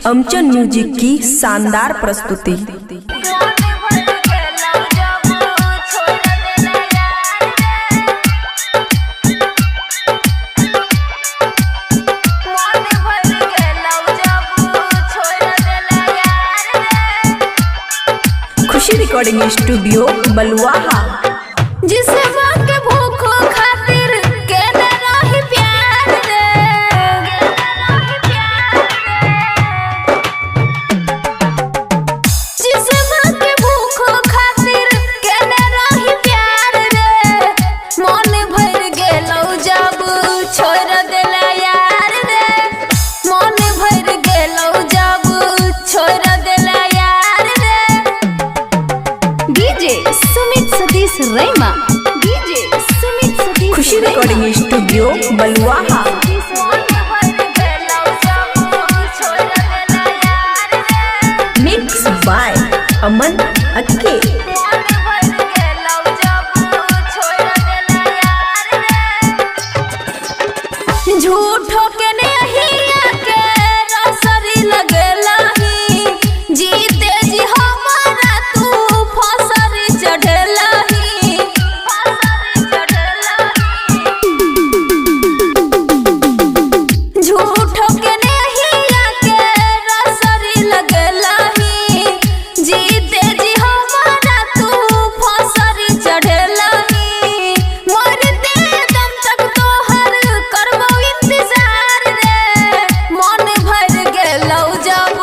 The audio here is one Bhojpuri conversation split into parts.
अमचन म्यूजिक की शानदार प्रस्तुति। खुशी रिकॉर्डिंग स्टूडियो बलुआहा। जिसे के भूखो खातिर के न रही प्यार रे, जिसे के भूखो खातिर के न रही प्यार रे, मन भर गेलौ जब छोड़ देला यार रे, मन भर गेलौ जब छोड़ देला यार रे। DJ Sumit Satish Raima, Khushi recording studio Baluaha. Mix by Aman Akke. झूठो के नहीं के रसरी लगेला ही, जीते जी हमारा तू फसरी चढ़ेला ही, झूठो के नहीं के रसरी लगेला ही, जीते जी हमारा तू फसरी चढ़ेला ही। मरते दम तक तोहर करबो इंतजार रे, मन भर गेलौ जब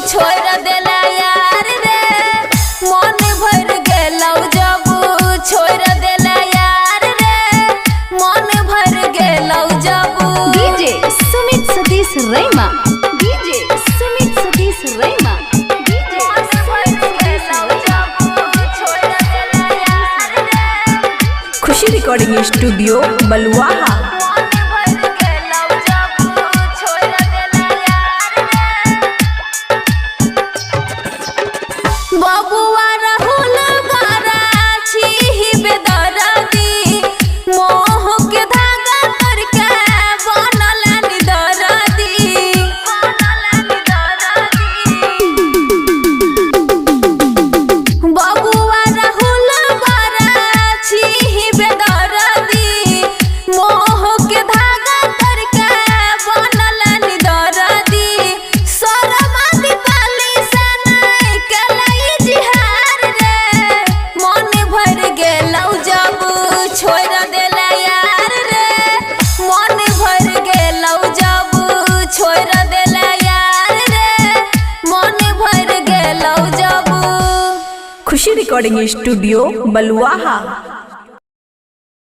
छोड़ देला यार रे, मन भर गेलौ जब छोड़ देला यार रे, मन भर गेलौ जब। DJ Sumit Satish रैमा, DJ Sumit Satish रैमा, DJ Sumit Satish Raima. Khushi recording studio बलुआहा। बबुआ राहुल गराछी बेदर्दी, मोह के धागा करके बनल निदर्दी, बबुआ राहुल गराछी बेदर्दी, मोह के धागा करके बनल निदर्दी। शर्मा दीपाली से नहीं केलै जिहार रे, मन भर गेलौ जब छोड़ देला यार रे, मन भर गेलौ जब छोड़ देला यार रे, मन भर गेलौ जब। खुशी रिकॉर्डिंग स्टूडियो बलुआहा।